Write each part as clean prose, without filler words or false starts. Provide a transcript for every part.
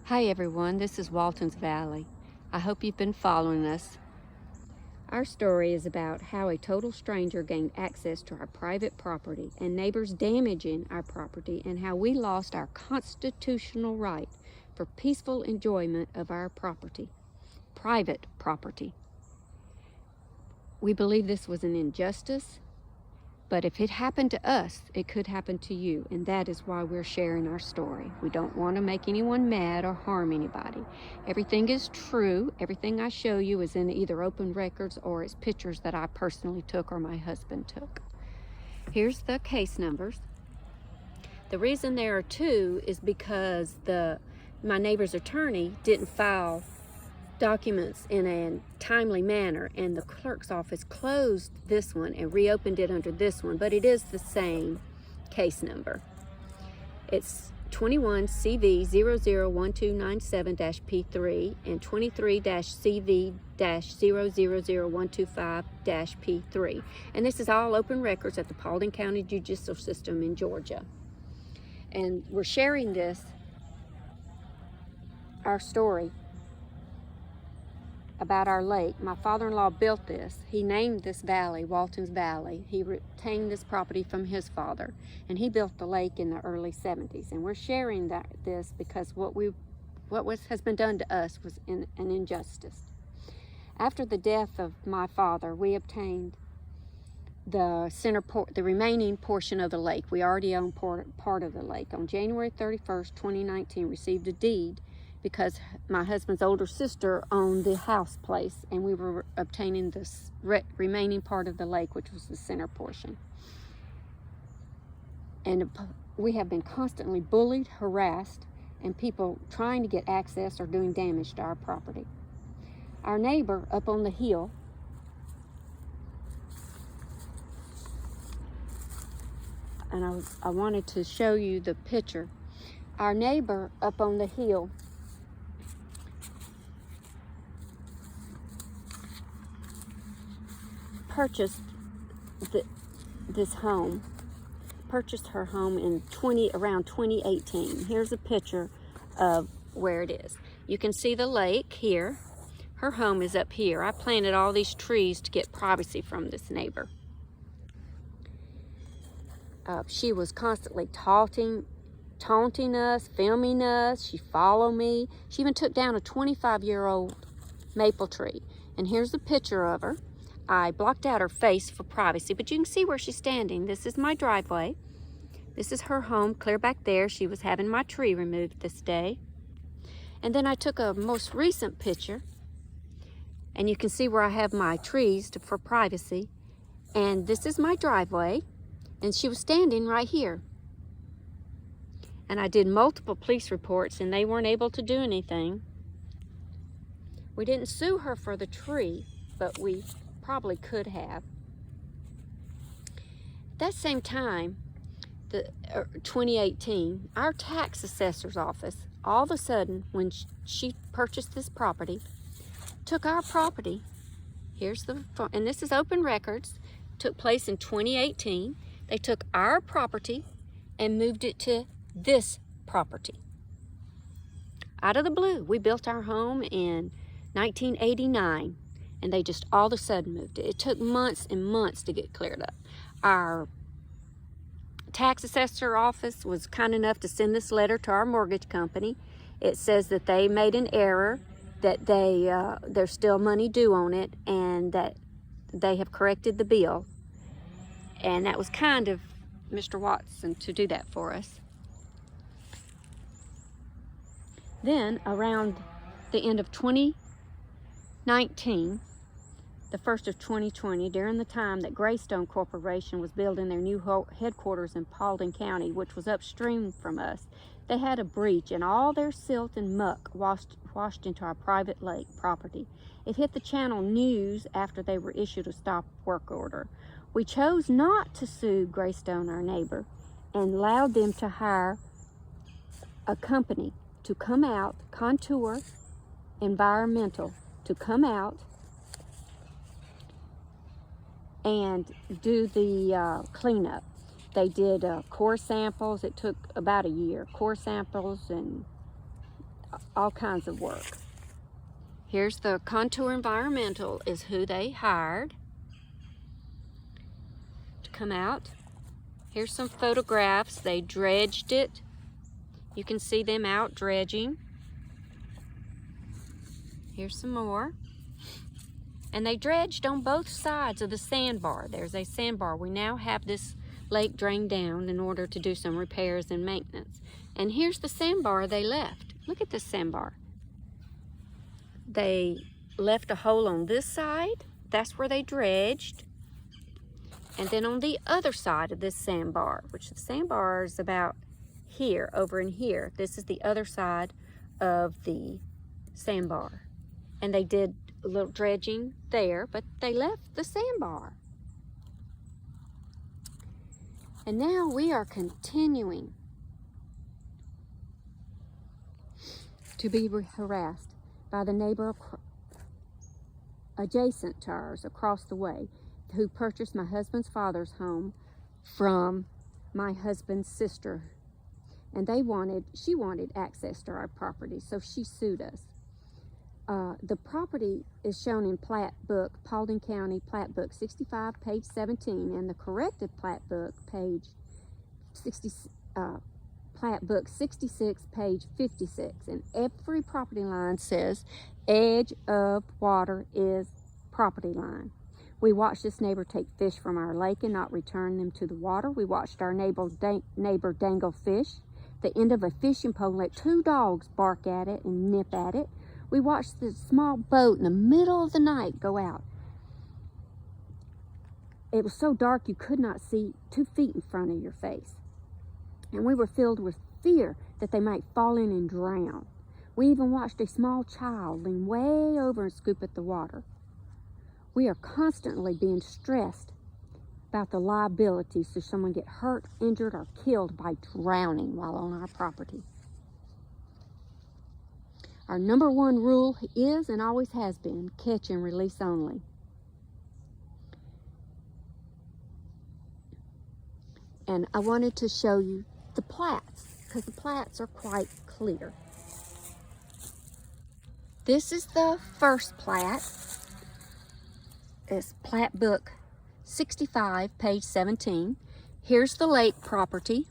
Hi everyone, this is Waltons Valley. I hope you've been following us. Our story is about how a total stranger gained access to our private property and neighbors damaging our property, and how we lost our constitutional right for peaceful enjoyment of our property, private property. We believe this was an injustice, but if it happened to us, it could happen to you, and that is why we're sharing our story. We don't want to make anyone mad or harm anybody. Everything is true. Everything I show you is in either open records or it's pictures that I personally took or my husband took. Here's the case numbers. The reason there are two is because my neighbor's attorney didn't file documents in a timely manner, and the clerk's office closed this one and reopened it under this one, but it is the same case number. It's 21 CV 001297-P3 and 23 CV 000125-P3, and this is all open records at the Paulding County Judicial System in Georgia. And we're sharing our story about our lake. My father-in-law built this. He named this valley Waltons Valley. He retained this property from his father, and he built the lake in the early 70s. And we're sharing this because what has been done to us was an injustice. After the death of my father, we obtained the remaining portion of the lake. We already own part of the lake. On January 31st, 2019, received a deed because my husband's older sister owned the house place, and we were obtaining this remaining part of the lake, which was the center portion. And we have been constantly bullied, harassed, and people trying to get access or doing damage to our property. Our neighbor up on the hill and I wanted to show you the picture. Our neighbor up on the hill purchased purchased her home in around 2018. Here's a picture of where it is. You can see the lake here. Her home is up here. I planted all these trees to get privacy from this neighbor. She was constantly taunting us, filming us. She followed me. She even took down a 25-year-old maple tree. And here's a picture of her. I blocked out her face for privacy, but you can see where she's standing. This is my driveway. This is her home, clear back there. She was having my tree removed this day. And then I took a most recent picture, and you can see where I have my trees for privacy. And this is my driveway, and she was standing right here. And I did multiple police reports, and they weren't able to do anything. We didn't sue her for the tree, but we probably could have. At that same time, 2018, our tax assessor's office, all of a sudden, when she purchased this property, took our property. And this is open records, took place in 2018. They took our property and moved it to this property. Out of the blue, we built our home in 1989. And they just all of a sudden moved it. It took months and months to get cleared up. Our tax assessor office was kind enough to send this letter to our mortgage company. It says that they made an error, that there's still money due on it, and that they have corrected the bill. And that was kind of Mr. Watson to do that for us. Then around the end of 2019, the first of 2020, during the time that Greystone Corporation was building their new headquarters in Paulding County, which was upstream from us, they had a breach, and all their silt and muck washed into our private lake property. It hit the channel news after they were issued a stop work order. We chose not to sue Greystone, our neighbor, and allowed them to hire a company to come out, Contour Environmental, to come out and do the cleanup. They did core samples. It took about a year. Core samples and all kinds of work. Here's the Contour Environmental is who they hired to come out. Here's some photographs. They dredged it. You can see them out dredging. Here's some more. And they dredged on both sides of the sandbar. There's a sandbar. We now have this lake drained down in order to do some repairs and maintenance. And here's the sandbar they left. Look at this sandbar. They left a hole on this side. That's where they dredged. And then on the other side of this sandbar, which the sandbar is about here, over in here. This is the other side of the sandbar. And they did a little dredging there, but they left the sandbar. And now we are continuing to be harassed by the neighbor adjacent to ours across the way, who purchased my husband's father's home from my husband's sister. And she wanted access to our property, so she sued us. The property is shown in Plat Book, Paulding County Plat Book 65, page 17, and the corrected Plat Book, page 60, Plat Book 66, page 56. And every property line says edge of water is property line. We watched this neighbor take fish from our lake and not return them to the water. We watched our neighbor dangle fish the end of a fishing pole and let 2 dogs bark at it and nip at it. We watched the small boat in the middle of the night go out. It was so dark you could not see 2 feet in front of your face. And we were filled with fear that they might fall in and drown. We even watched a small child lean way over and scoop at the water. We are constantly being stressed about the liability should someone get hurt, injured, or killed by drowning while on our property. Our number 1 rule is and always has been catch and release only. And I wanted to show you the plats because the plats are quite clear. This is the first plat. It's Plat Book 65, page 17. Here's the lake property.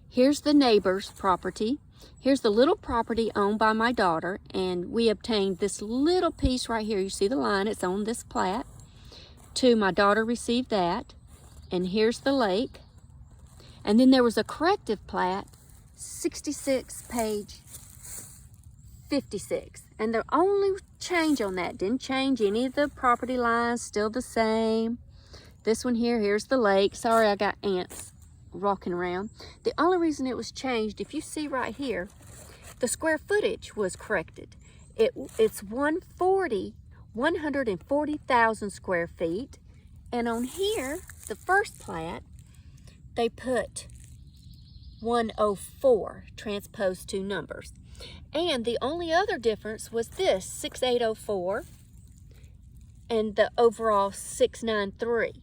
Here's the neighbor's property. Here's the little property owned by my daughter, and we obtained this little piece right here. You see the line, it's on this plat. My daughter received that. And here's the lake. And then there was a corrective plat, 66, page 56. And the only change on that, didn't change any of the property lines, still the same. This one here, here's the lake. Sorry, I got ants walking around. The only reason it was changed, if you see right here, the square footage was corrected. It's 140,000 square feet. And on here, the first plat, they put 104 transposed 2 numbers. And the only other difference was this, 6804 and the overall 693.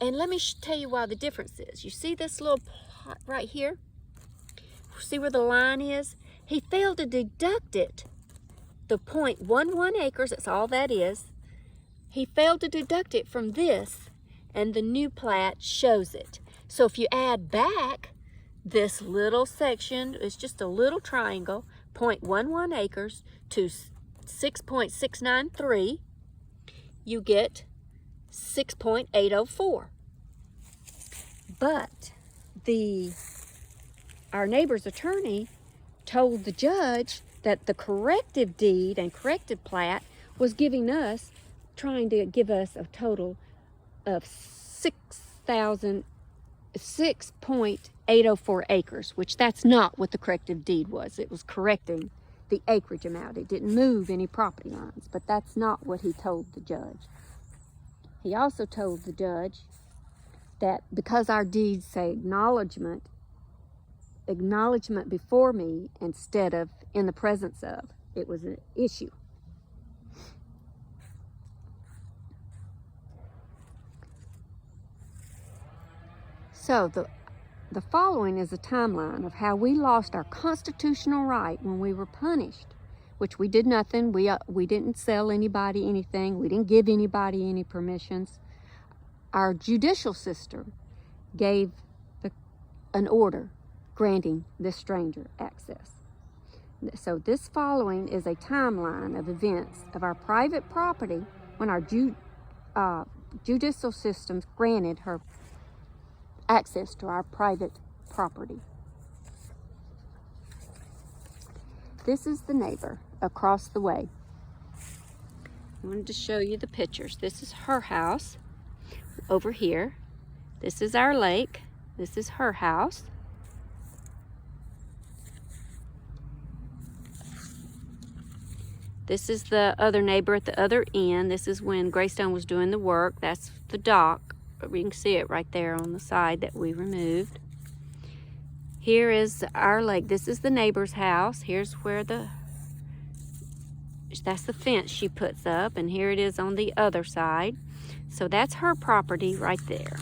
And let me tell you why the difference is. You see this little plot right here? See where the line is? He failed to deduct it. The 0.11 acres, that's all that is. He failed to deduct it from this, and the new plat shows it. So if you add back this little section, it's just a little triangle, 0.11 acres to 6.693, you get 6.804. But our neighbor's attorney told the judge that the corrective deed and corrected plat was trying to give us a total of 6.804 acres, which that's not what the corrective deed was. It was correcting the acreage amount. It didn't move any property lines, but that's not what he told the judge. He also told the judge that because our deeds say acknowledgement before me instead of in the presence of, it was an issue. So The following is a timeline of how we lost our constitutional right when we were punished, which we did nothing. We didn't sell anybody anything. We didn't give anybody any permissions. Our judicial system gave an order granting this stranger access. So this following is a timeline of events of our private property when our judicial systems granted her access to our private property. This is the neighbor across the way. I wanted to show you the pictures. This is her house over here. This is our lake. This is her house. This is the other neighbor at the other end. This is when Greystone was doing the work. That's the dock. We can see it right there on the side that we removed. Here is our lake. This is the neighbor's house. Here's where that's the fence she puts up, and here it is on the other side. So that's her property right there.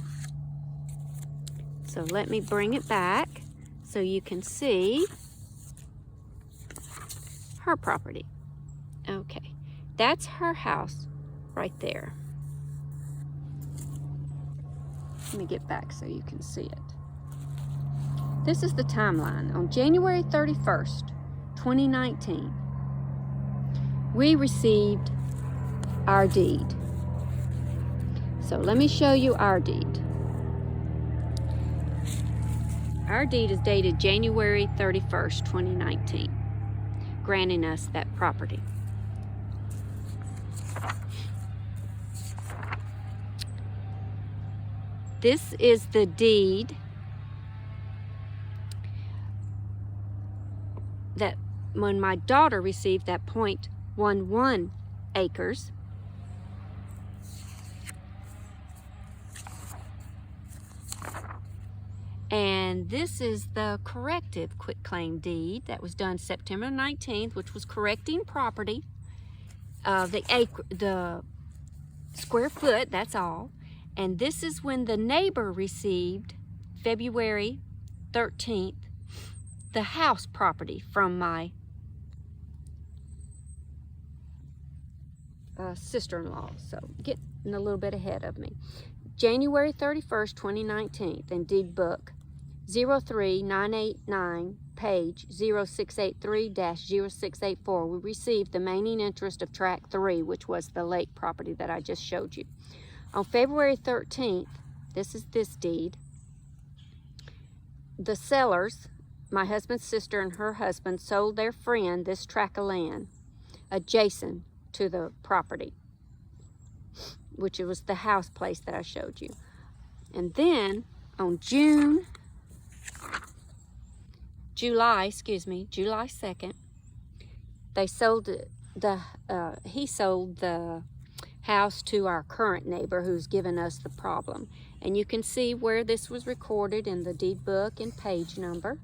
So let me bring it back so you can see her property. Okay, that's her house right there. Let me get back so you can see it. This is the timeline. On January 31st, 2019, we received our deed. So let me show you our deed. Our deed is dated January 31st, 2019, granting us that property. This is the deed that when my daughter received that 0.11 acres, and this is the corrective quitclaim deed that was done September 19th, which was correcting property, the square foot, that's all. And this is when the neighbor received, February 13th, the house property from my sister-in-law. So getting a little bit ahead of me. January 31st, 2019, in deed book 03989, page 0683-0684, we received the remaining interest of tract 3, which was the lake property that I just showed you. On February 13th, this is this deed, the sellers, my husband's sister and her husband, sold their friend this tract of land adjacent to the property, which was the house place that I showed you. And then on July 2nd, they sold he sold the house to our current neighbor who's given us the problem. And you can see where this was recorded in the deed book and page number.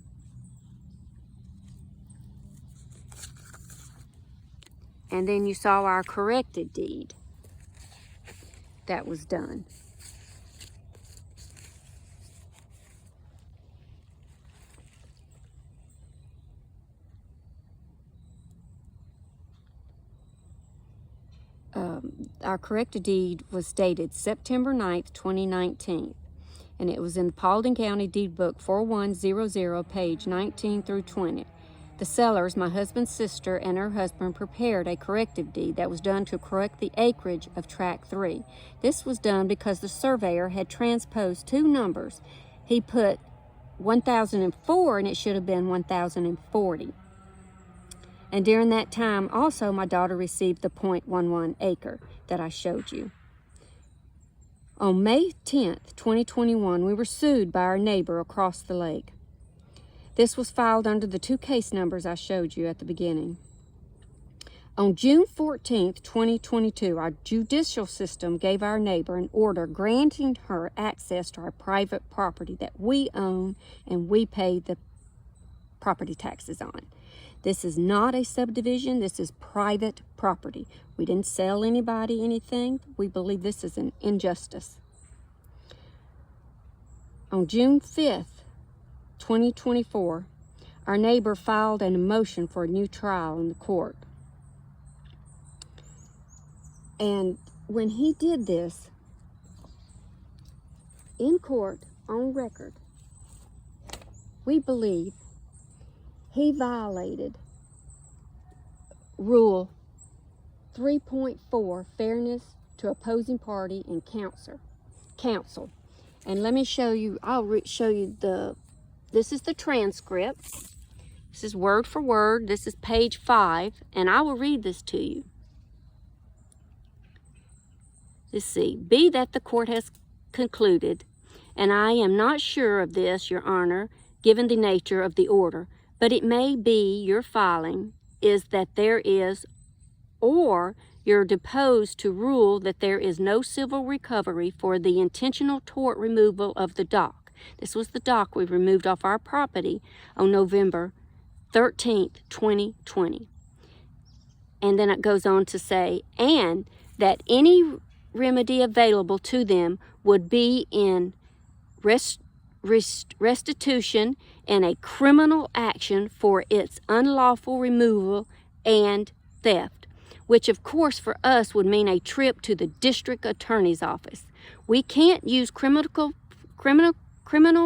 And then you saw our corrected deed that was done. Our corrected deed was dated September 9th, 2019, and it was in Paulding County Deed Book 4100, page 19 through 20. The sellers, my husband's sister and her husband, prepared a corrective deed that was done to correct the acreage of tract 3. This was done because the surveyor had transposed two numbers. He put 1004 and it should have been 1040. And during that time, also, my daughter received the 0.11 acre that I showed you. On May 10th, 2021, we were sued by our neighbor across the lake. This was filed under the two case numbers I showed you at the beginning. On June 14th, 2022, our judicial system gave our neighbor an order granting her access to our private property that we own and we pay the property taxes on. This is not a subdivision. This is private property. We didn't sell anybody anything. We believe this is an injustice. On June 5th, 2024, our neighbor filed a motion for a new trial in the court. And when he did this in court on record, we believe he violated Rule 3.4, fairness to opposing party and counsel. And let me show you, show you this is the transcript. This is word for word. This is page 5, and I will read this to you. Let's see. Be that the court has concluded, and I am not sure of this, Your Honor, given the nature of the order, but it may be your filing is that there is, or you're deposed to rule that there is no civil recovery for the intentional tort removal of the dock. This was the dock we removed off our property on November 13th, 2020. And then it goes on to say, and that any remedy available to them would be in restitution and a criminal action for its unlawful removal and theft, which of course for us would mean a trip to the district attorney's office. We can't use criminal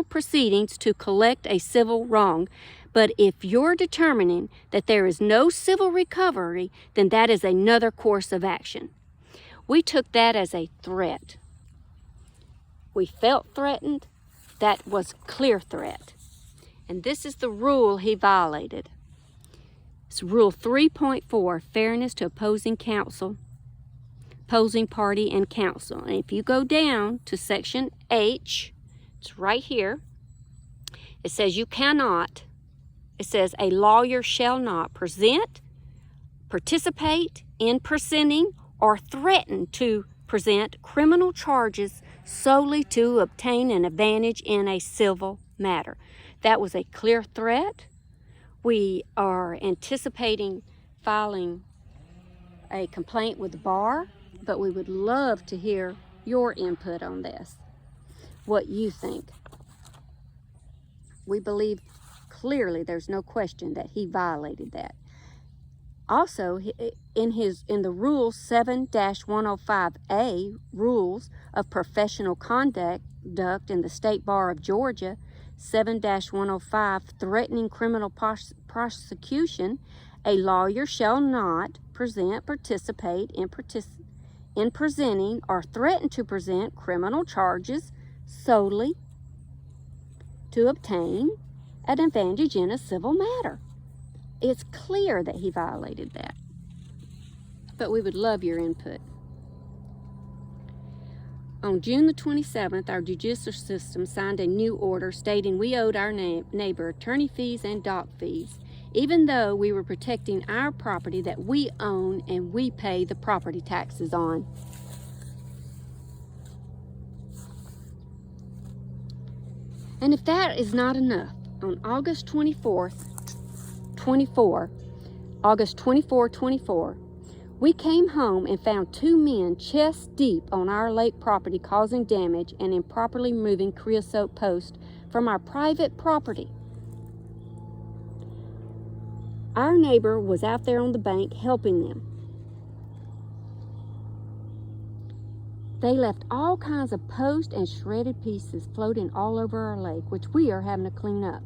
proceedings to collect a civil wrong, but if you're determining that there is no civil recovery, then that is another course of action. We took that as a threat. We felt threatened. That was clear threat. And this is the rule he violated. It's Rule 3.4, fairness to opposing party and counsel. And if you go down to section H, it's right here. It says you cannot, it says a lawyer shall not present, participate in presenting, or threaten to present criminal charges solely to obtain an advantage in a civil matter. That was a clear threat. We are anticipating filing a complaint with the bar, but we would love to hear your input on this, what you think. We believe clearly there's no question that he violated that. Also, in the Rule 7-105A, Rules of Professional Conduct in the State Bar of Georgia, 7-105, threatening criminal prosecution, a lawyer shall not present, participate in presenting, or threaten to present criminal charges solely to obtain an advantage in a civil matter. It's clear that he violated that. But we would love your input. On June the 27th, our judicial system signed a new order stating we owed our neighbor attorney fees and dock fees, even though we were protecting our property that we own and we pay the property taxes on. And if that is not enough, on August 24, 24, we came home and found two men chest deep on our lake property causing damage and improperly moving creosote posts from our private property. Our neighbor was out there on the bank helping them. They left all kinds of posts and shredded pieces floating all over our lake, which we are having to clean up.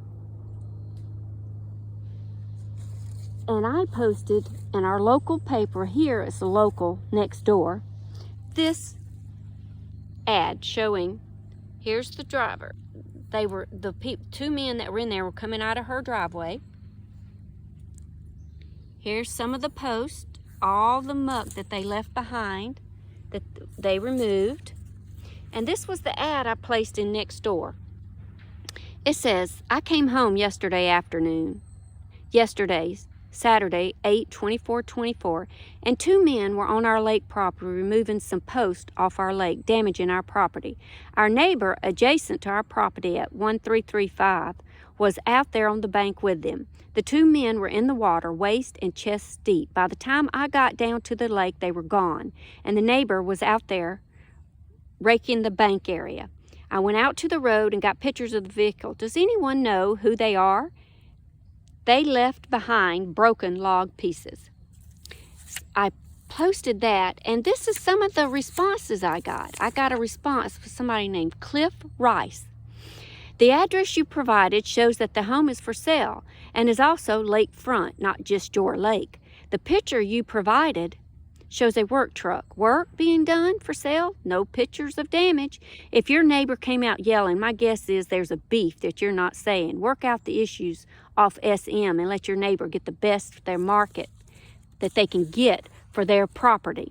And I posted in our local paper, here it's the local next door, this ad showing, here's the driver. They were, two men that were in there were coming out of her driveway. Here's some of the posts, all the muck that they left behind, that they removed. And this was the ad I placed in next door. It says, I came home Saturday, 8/24/24, and two men were on our lake property removing some posts off our lake, damaging our property. Our neighbor adjacent to our property at 1335 was out there on the bank with them. The two men were in the water, waist and chest deep. By the time I got down to the lake, they were gone, and the neighbor was out there raking the bank area. I went out to the road and got pictures of the vehicle. Does anyone know who they are? They left behind broken log pieces. I posted that, and this is some of the responses I got. I got a response from somebody named Cliff Rice. The address you provided shows that the home is for sale and is also lakefront, not just your lake. The picture you provided shows a work truck. Work being done for sale, no pictures of damage. If your neighbor came out yelling, my guess is there's a beef that you're not saying. Work out the issues off SM and let your neighbor get the best of their market that they can get for their property.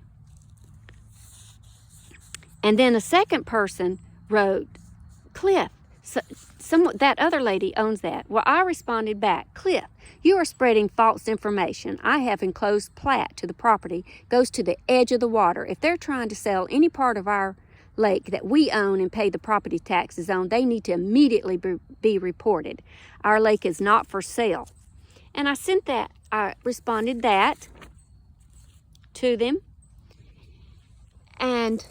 And then a second person wrote, Cliff, that other lady owns that. Well, I responded back, Cliff, you are spreading false information. I have enclosed plat to the property, goes to the edge of the water. If they're trying to sell any part of our lake that we own and pay the property taxes on, they need to immediately be reported. Our lake is not for sale. And I responded that to them. And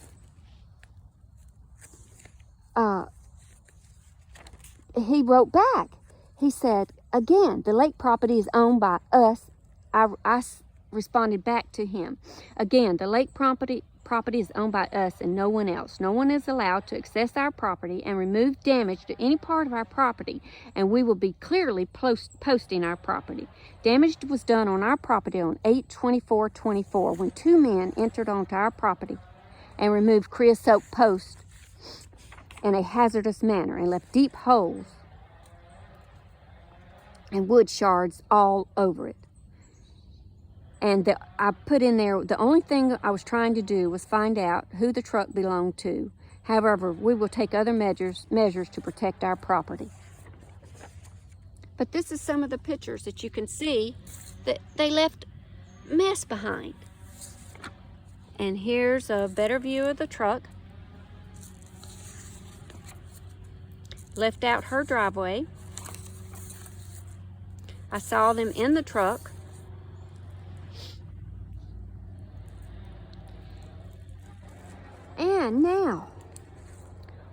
he wrote back. He said, again, the lake property is owned by us. I responded back to him. Again, the lake property is owned by us and no one else. No one is allowed to access our property and remove damage to any part of our property, and we will be clearly posting our property. Damage was done on our property on 8/24/24 when two men entered onto our property and removed creosote posts in a hazardous manner and left deep holes and wood shards all over it. And I put in there, the only thing I was trying to do was find out who the truck belonged to. However, we will take other measures to protect our property. But this is some of the pictures that you can see that they left mess behind. And here's a better view of the truck. Left out her driveway. I saw them in the truck. And now,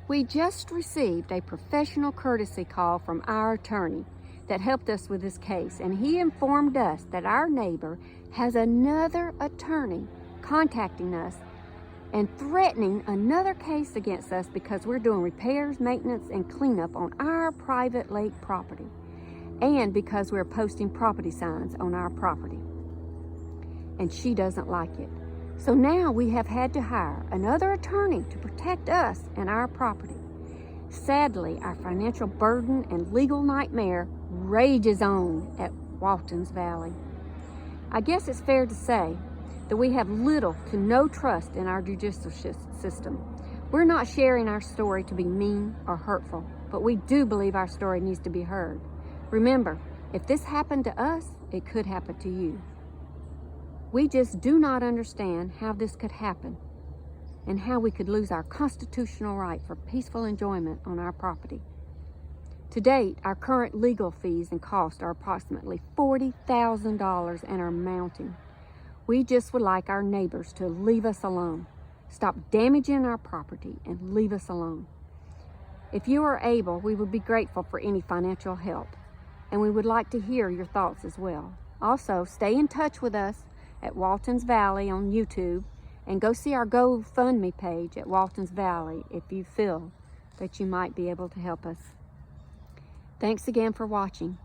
we just received a professional courtesy call from our attorney that helped us with this case, and he informed us that our neighbor has another attorney contacting us and threatening another case against us because we're doing repairs, maintenance, and cleanup on our private lake property, and because we're posting property signs on our property. And she doesn't like it. So now we have had to hire another attorney to protect us and our property. Sadly, our financial burden and legal nightmare rages on at Waltons Valley. I guess it's fair to say that we have little to no trust in our judicial system. We're not sharing our story to be mean or hurtful, but we do believe our story needs to be heard. Remember, if this happened to us, it could happen to you. We just do not understand how this could happen and how we could lose our constitutional right for peaceful enjoyment on our property. To date, our current legal fees and costs are approximately $40,000 and are mounting. We just would like our neighbors to leave us alone. Stop damaging our property and leave us alone. If you are able, we would be grateful for any financial help, and we would like to hear your thoughts as well. Also, stay in touch with us at Waltons Valley on YouTube, and go see our GoFundMe page at Waltons Valley if you feel that you might be able to help us. Thanks again for watching.